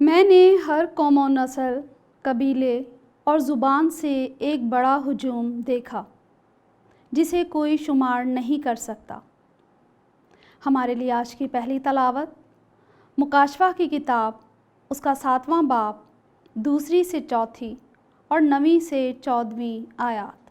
میں نے ہر قوم و نسل، قبیلے اور زبان سے ایک بڑا ہجوم دیکھا جسے کوئی شمار نہیں کر سکتا۔ ہمارے لیے آج کی پہلی تلاوت مکاشفہ کی کتاب، اس کا 7واں باب، 2 سے 4 اور 9 سے 14 آیات۔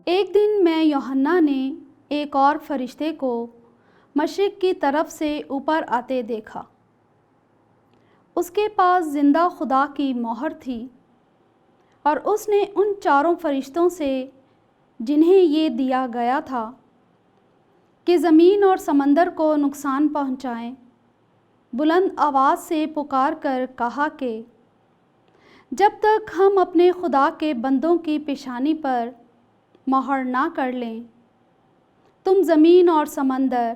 ایک دن میں یوحنا نے ایک اور فرشتے کو مشرق کی طرف سے اوپر آتے دیکھا۔ اس کے پاس زندہ خدا کی مہر تھی، اور اس نے ان 4 فرشتوں سے جنہیں یہ دیا گیا تھا کہ زمین اور سمندر کو نقصان پہنچائیں، بلند آواز سے پکار کر کہا کہ جب تک ہم اپنے خدا کے بندوں کی پیشانی پر مہر نہ کر لیں، تم زمین اور سمندر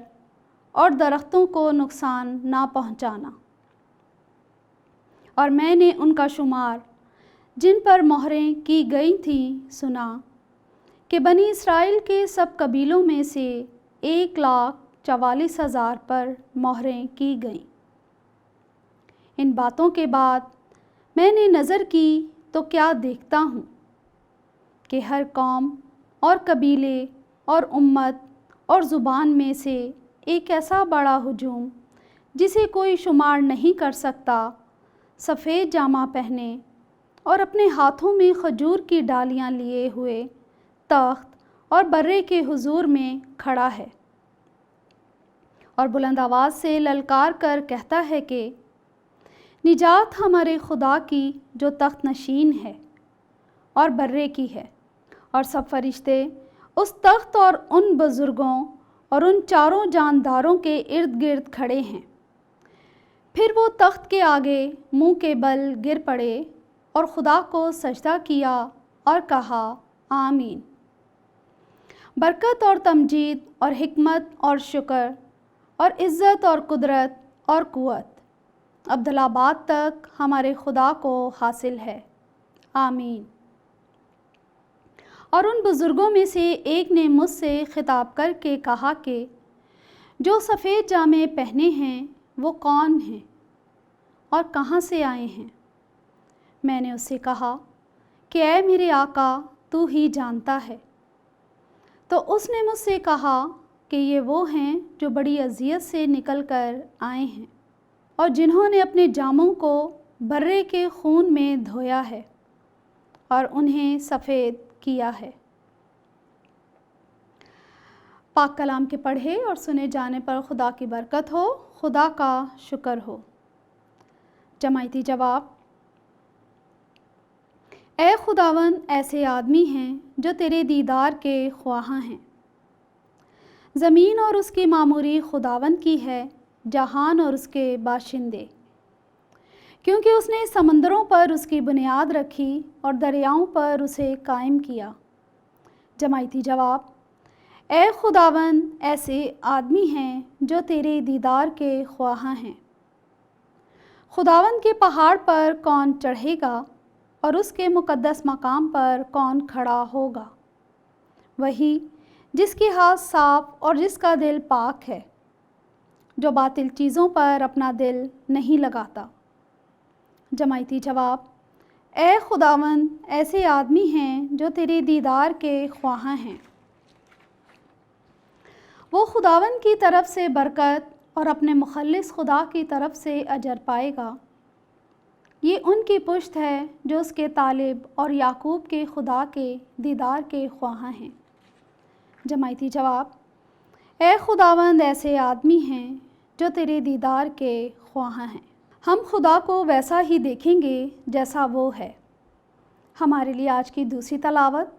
اور درختوں کو نقصان نہ پہنچانا۔ اور میں نے ان کا شمار جن پر مہریں کی گئی تھیں سنا کہ بنی اسرائیل کے سب قبیلوں میں سے 1,44,000 پر مہریں کی گئیں۔ ان باتوں کے بعد میں نے نظر کی تو کیا دیکھتا ہوں کہ ہر قوم اور قبیلے اور امت اور زبان میں سے ایک ایسا بڑا ہجوم جسے کوئی شمار نہیں کر سکتا، سفید جامہ پہنے اور اپنے ہاتھوں میں کھجور کی ڈالیاں لیے ہوئے تخت اور برے کے حضور میں کھڑا ہے، اور بلند آواز سے للکار کر کہتا ہے کہ نجات ہمارے خدا کی جو تخت نشین ہے اور برے کی ہے۔ اور سب فرشتے اس تخت اور ان بزرگوں اور ان 4 جانداروں کے ارد گرد کھڑے ہیں۔ پھر وہ تخت کے آگے منہ کے بل گر پڑے اور خدا کو سجدہ کیا اور کہا آمین۔ برکت اور تمجید اور حکمت اور شکر اور عزت اور قدرت اور قوت ابدالآباد تک ہمارے خدا کو حاصل ہے، آمین۔ اور ان بزرگوں میں سے ایک نے مجھ سے خطاب کر کے کہا کہ جو سفید جامے پہنے ہیں وہ کون ہیں اور کہاں سے آئے ہیں؟ میں نے اس سے کہا کہ اے میرے آقا، تو ہی جانتا ہے۔ تو اس نے مجھ سے کہا کہ یہ وہ ہیں جو بڑی اذیت سے نکل کر آئے ہیں، اور جنہوں نے اپنے جاموں کو برے کے خون میں دھویا ہے اور انہیں سفید کیا ہے۔ پاک کلام کے پڑھے اور سنے جانے پر خدا کی برکت ہو، خدا کا شکر ہو۔ جماعتی جواب: اے خداوند، ایسے آدمی ہیں جو تیرے دیدار کے خواہاں ہیں۔ زمین اور اس کی معموری خداوند کی ہے، جہان اور اس کے باشندے، کیونکہ اس نے سمندروں پر اس کی بنیاد رکھی اور دریاؤں پر اسے قائم کیا۔ جماعتی جواب: اے خداوند، ایسے آدمی ہیں جو تیرے دیدار کے خواہاں ہیں۔ خداوند کے پہاڑ پر کون چڑھے گا اور اس کے مقدس مقام پر کون کھڑا ہوگا؟ وہی جس کی ہاتھ صاف اور جس کا دل پاک ہے، جو باطل چیزوں پر اپنا دل نہیں لگاتا۔ جماعتی جواب: اے خداوند، ایسے آدمی ہیں جو تیرے دیدار کے خواہاں ہیں۔ وہ خداوند کی طرف سے برکت اور اپنے مخلص خدا کی طرف سے اجر پائے گا۔ یہ ان کی پشت ہے جو اس کے طالب اور یعقوب کے خدا کے دیدار کے خواہاں ہیں۔ جماعتی جواب: اے خداوند، ایسے آدمی ہیں جو تیرے دیدار کے خواہاں ہیں۔ ہم خدا کو ویسا ہی دیکھیں گے جیسا وہ ہے۔ ہمارے لیے آج کی دوسری تلاوت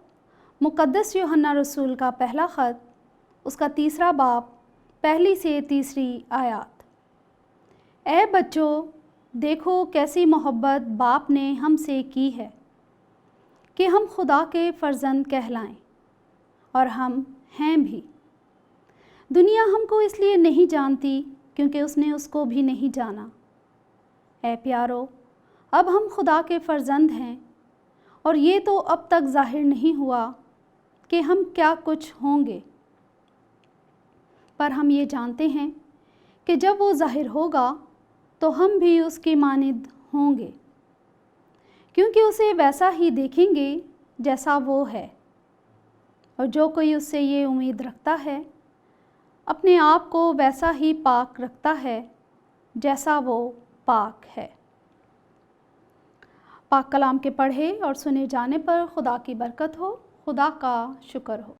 مقدس یوحنا رسول کا پہلا خط، اس کا 3 باب، 1 سے 3 آیات۔ اے بچوں، دیکھو کیسی محبت باپ نے ہم سے کی ہے کہ ہم خدا کے فرزند کہلائیں، اور ہم ہیں بھی۔ دنیا ہم کو اس لیے نہیں جانتی کیونکہ اس نے اس کو بھی نہیں جانا۔ اے پیارو، اب ہم خدا کے فرزند ہیں، اور یہ تو اب تک ظاہر نہیں ہوا، کہ ہم کیا کچھ ہوں گے، پر ہم یہ جانتے ہیں کہ جب وہ ظاہر ہوگا تو ہم بھی اس کی مانند ہوں گے، کیونکہ اسے ویسا ہی دیکھیں گے جیسا وہ ہے۔ اور جو کوئی اس سے یہ امید رکھتا ہے اپنے آپ کو ویسا ہی پاک رکھتا ہے جیسا وہ پاک ہے۔ پاک کلام کے پڑھے اور سنے جانے پر خدا کی برکت ہو، خدا کا شکر ہو۔